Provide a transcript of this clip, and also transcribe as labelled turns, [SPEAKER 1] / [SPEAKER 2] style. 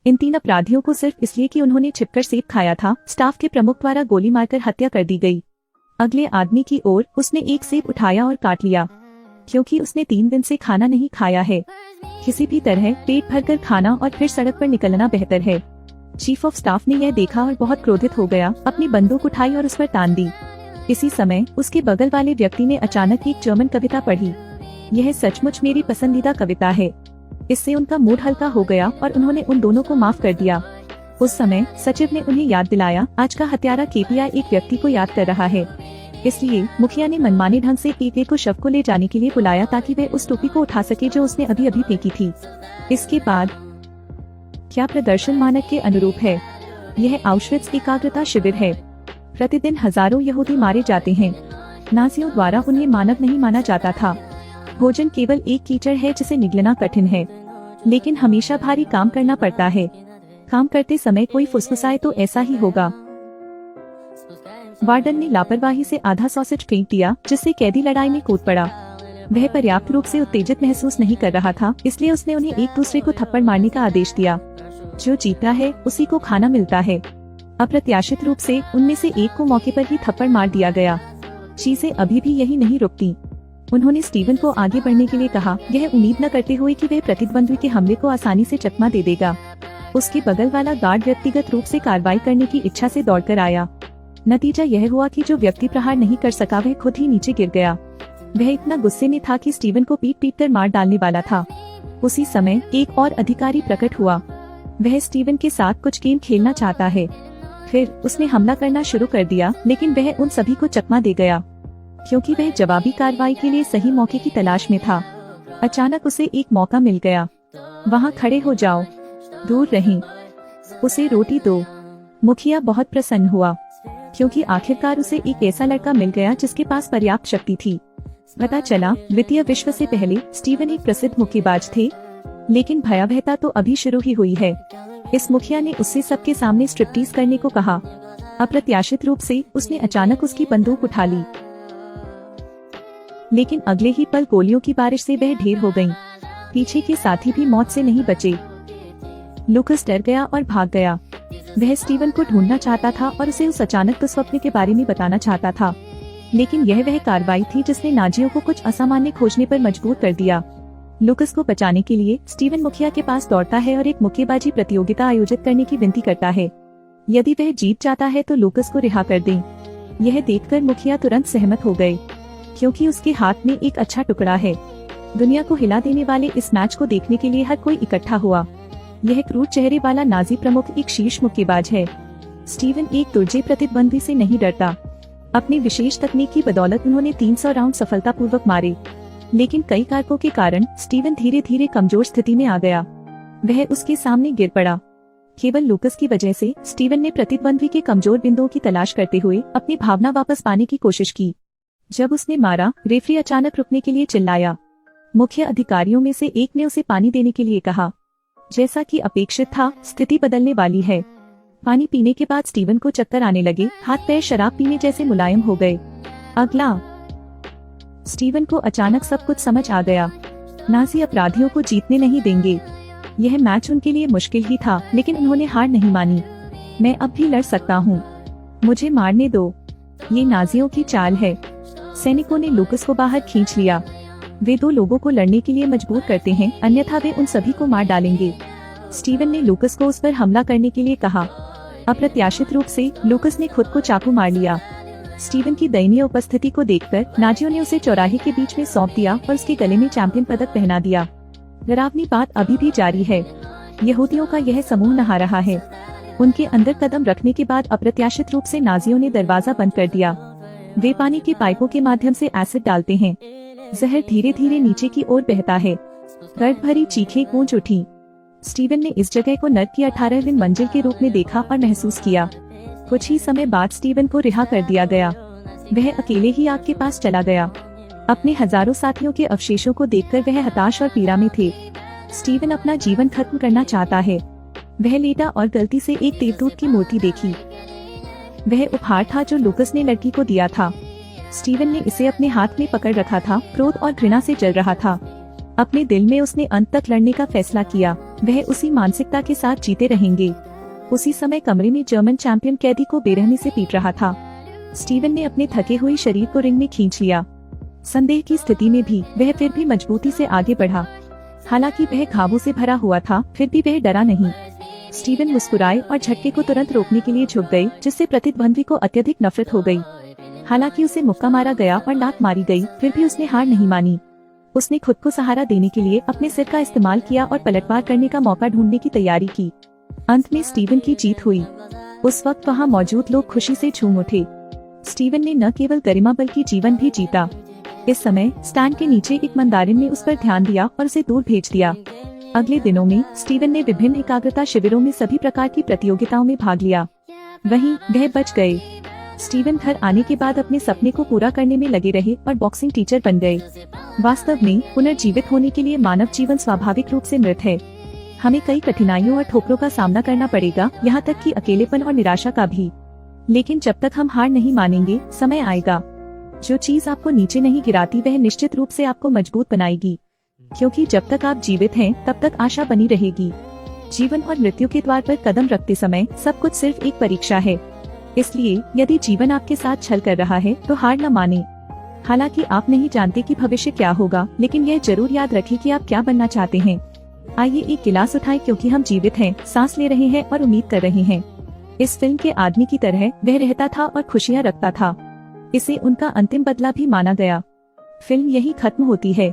[SPEAKER 1] इन 3 अपराधियों को सिर्फ इसलिए कि उन्होंने छिपकर सेब खाया था, स्टाफ के प्रमुख द्वारा गोली मारकर हत्या कर दी गई। अगले आदमी की ओर उसने एक सेब उठाया और काट लिया, क्योंकि उसने 3 दिन से खाना नहीं खाया है। किसी भी तरह पेट भरकर खाना और फिर सड़क पर निकलना बेहतर है। चीफ ऑफ स्टाफ ने यह देखा और बहुत क्रोधित हो गया, अपनी बंदूक उठाई और उस पर तान दी। इसी समय उसके बगल वाले व्यक्ति ने अचानक एक जर्मन कविता पढ़ी। यह सचमुच मेरी पसंदीदा कविता है। इससे उनका मूड हल्का हो गया और उन्होंने उन दोनों को माफ कर दिया। उस समय सचिव ने उन्हें याद दिलाया, आज का हत्यारा केपीआई एक व्यक्ति को याद कर रहा है। इसलिए मुखिया ने मनमाने ढंग से केपीआई को शव को ले जाने के लिए बुलाया ताकि वह उस टोपी को उठा सके जो उसने अभी अभी फेंकी थी। इसके बाद क्या प्रदर्शन मानक के अनुरूप है? यह आउशविट्ज एकाग्रता शिविर है। प्रतिदिन हजारों यहूदी मारे जाते हैं। नाजियों द्वारा उन्हें मानव नहीं माना जाता था। भोजन केवल एक कीचड़ है जिसे निगलना कठिन है, लेकिन हमेशा भारी काम करना पड़ता है। काम करते समय कोई फुसफुसाए तो ऐसा ही होगा। वार्डन ने लापरवाही से आधा सॉसेज फेंक दिया, जिससे कैदी लड़ाई में कूद पड़ा। वह पर्याप्त रूप से उत्तेजित महसूस नहीं कर रहा था, इसलिए उसने उन्हें एक दूसरे को थप्पड़ मारने का आदेश दिया। जो जीता है उसी को खाना मिलता है। अप्रत्याशित रूप से उनमें से एक को मौके पर ही थप्पड़ मार दिया गया। चीजें अभी भी यही नहीं रुकती। उन्होंने स्टीवन को आगे बढ़ने के लिए कहा, यह उम्मीद न करते हुए कि वह प्रतिद्वंद्वी के हमले को आसानी से चकमा दे देगा। उसके बगल वाला गार्ड व्यक्तिगत रूप से कार्रवाई करने की इच्छा से दौड़कर आया। नतीजा यह हुआ कि जो व्यक्ति प्रहार नहीं कर सका वह खुद ही नीचे गिर गया। वह इतना गुस्से में था कि स्टीवन को पीट पीट कर मार डालने वाला था। उसी समय एक और अधिकारी प्रकट हुआ। वह स्टीवन के साथ कुछ गेम खेलना चाहता है। फिर उसने हमला करना शुरू कर दिया, लेकिन वह उन सभी को चकमा दे गया, क्योंकि वह जवाबी कार्रवाई के लिए सही मौके की तलाश में था। अचानक उसे एक मौका मिल गया। वहाँ खड़े हो जाओ, दूर रहें, उसे रोटी दो। मुखिया बहुत प्रसन्न हुआ, क्योंकि आखिरकार उसे एक ऐसा लड़का मिल गया जिसके पास पर्याप्त शक्ति थी। पता चला द्वितीय विश्व से पहले स्टीवन एक प्रसिद्ध मुक्केबाज थे, लेकिन भयावहता तो अभी शुरू ही हुई है। इस मुखिया ने उससे सबके सामने स्ट्रिप्टीज करने को कहा। अप्रत्याशित रूप से उसने अचानक उसकी बंदूक उठा ली, लेकिन अगले ही पल गोलियों की बारिश से वह ढेर हो गईं। पीछे के साथी भी मौत से नहीं बचे। लूकस डर गया और भाग गया। वह स्टीवन को ढूंढना चाहता था और उसे उस अचानक दुस्वप्न के बारे में बताना चाहता था, लेकिन यह वह कार्रवाई थी जिसने नाजियों को कुछ असामान्य खोजने पर मजबूर कर दिया। लूकस को बचाने के लिए स्टीवन मुखिया के पास दौड़ता है और एक मुक्केबाजी प्रतियोगिता आयोजित करने की विनती करता है। यदि वह जीत जाता है तो लूकस को रिहा कर दें। यह देखकर मुखिया तुरंत सहमत हो गए, क्योंकि उसके हाथ में एक अच्छा टुकड़ा है। दुनिया को हिला देने वाले इस मैच को देखने के लिए हर कोई इकट्ठा हुआ। यह क्रूर चेहरे वाला नाजी प्रमुख एक शीर्ष मुक्केबाज है। स्टीवन एक दुर्जय प्रतिद्वंदी से नहीं डरता। अपनी विशेष तकनीक की बदौलत उन्होंने 300 राउंड सफलतापूर्वक मारे, लेकिन कई कारकों के कारण स्टीवन धीरे धीरे कमजोर स्थिति में आ गया। वह उसके सामने गिर पड़ा। केवल लूकस की वजह से स्टीवन ने प्रतिद्वंदी के कमजोर बिंदुओं की तलाश करते हुए अपनी भावना वापस पाने की कोशिश की। जब उसने मारा, रेफरी अचानक रुकने के लिए चिल्लाया। मुख्य अधिकारियों में से एक ने उसे पानी देने के लिए कहा। जैसा कि अपेक्षित था, स्थिति बदलने वाली है। पानी पीने के बाद स्टीवन को चक्कर आने लगे, हाथ पैर शराब पीने जैसे मुलायम हो गए। अगला, स्टीवन को अचानक सब कुछ समझ आ गया। नाजी अपराधियों को जीतने नहीं देंगे। यह मैच उनके लिए मुश्किल ही था, लेकिन उन्होंने हार नहीं मानी। मैं अब भी लड़ सकता हूँ, मुझे मारने दो। ये नाजियों की चाल है। सैनिकों ने लूकस को बाहर खींच लिया। वे 2 लोगों को लड़ने के लिए मजबूर करते हैं, अन्यथा वे उन सभी को मार डालेंगे। स्टीवन ने लूकस को उस पर हमला करने के लिए कहा। अप्रत्याशित रूप से लूकस ने खुद को चाकू मार लिया। स्टीवन की दयनीय उपस्थिति को देखकर नाजियों ने उसे चौराहे के बीच में सौंप दिया और उसके गले में चैंपियन पदक पहना दिया। डरावनी बात अभी भी जारी है। यहूदियों का यह समूह नहा रहा है। उनके अंदर कदम रखने के बाद अप्रत्याशित रूप से नाजियों ने दरवाजा बंद कर दिया। वे पानी के पाइपों के माध्यम से एसिड डालते हैं। जहर धीरे धीरे नीचे की ओर बहता है। दर्द भरी चीखें गूंज उठी। स्टीवन ने इस जगह को नर्क की 18वीं मंजिल के रूप में देखा और महसूस किया। कुछ ही समय बाद स्टीवन को रिहा कर दिया गया। वह अकेले ही आग के पास चला गया। अपने हजारों साथियों के अवशेषों को देखकर वह हताश और पीड़ा में थे। स्टीवन अपना जीवन खत्म करना चाहता है। वह लेटा और गलती से एक देवदूत की मूर्ति देखी। वह उपहार था जो लूकस ने लड़की को दिया था। स्टीवन ने इसे अपने हाथ में पकड़ रखा था, क्रोध और घृणा से जल रहा था। अपने दिल में उसने अंत तक लड़ने का फैसला किया। वह उसी मानसिकता के साथ जीते रहेंगे। उसी समय कमरे में जर्मन चैंपियन कैदी को बेरहमी से पीट रहा था। स्टीवन ने अपने थके हुए शरीर को रिंग में खींच लिया। संदेह की स्थिति में भी वह फिर भी मजबूती से आगे बढ़ा। हालांकि वह घावों से भरा हुआ था, फिर भी वह डरा नहीं। स्टीवन मुस्कुराए और झटके को तुरंत रोकने के लिए झुक गए, जिससे प्रतिद्वंद्वी को अत्यधिक नफरत हो गई। हालांकि उसे मुक्का मारा गया और लात मारी गई, फिर भी उसने हार नहीं मानी। उसने खुद को सहारा देने के लिए अपने सिर का इस्तेमाल किया और पलटवार करने का मौका ढूंढने की तैयारी की। अंत में स्टीवन की जीत हुई। उस वक्त वहाँ मौजूद लोग खुशी से झूम उठे। स्टीवन ने न केवल गरिमा बल्कि जीवन भी जीता। इस समय स्टैंड के नीचे एक मंदारिन ने उस पर ध्यान दिया और उसे दूर भेज दिया। अगले दिनों में स्टीवन ने विभिन्न एकाग्रता शिविरों में सभी प्रकार की प्रतियोगिताओं में भाग लिया। वहीं वह बच गए। स्टीवन घर आने के बाद अपने सपने को पूरा करने में लगे रहे और बॉक्सिंग टीचर बन गए। वास्तव में पुनर्जीवित होने के लिए मानव जीवन स्वाभाविक रूप से मृत है। हमें कई कठिनाइयों और ठोकरों का सामना करना पड़ेगा, यहाँ तक कि अकेलेपन और निराशा का भी। लेकिन जब तक हम हार नहीं मानेंगे, समय आएगा। जो चीज आपको नीचे नहीं गिराती वह निश्चित रूप से आपको मजबूत बनाएगी। क्योंकि जब तक आप जीवित हैं, तब तक आशा बनी रहेगी। जीवन और मृत्यु के द्वार पर कदम रखते समय सब कुछ सिर्फ एक परीक्षा है। इसलिए यदि जीवन आपके साथ छल कर रहा है तो हार न माने। हालांकि आप नहीं जानते कि भविष्य क्या होगा, लेकिन यह जरूर याद रखें कि आप क्या बनना चाहते हैं। आइए एक गिलास उठाएं, क्योंकि हम जीवित हैं, सांस ले रहे हैं और उम्मीद कर रहे हैं। इस फिल्म के आदमी की तरह वह रहता था और खुशियाँ रखता था। इसे उनका अंतिम बदला भी माना गया। फिल्म यही खत्म होती है।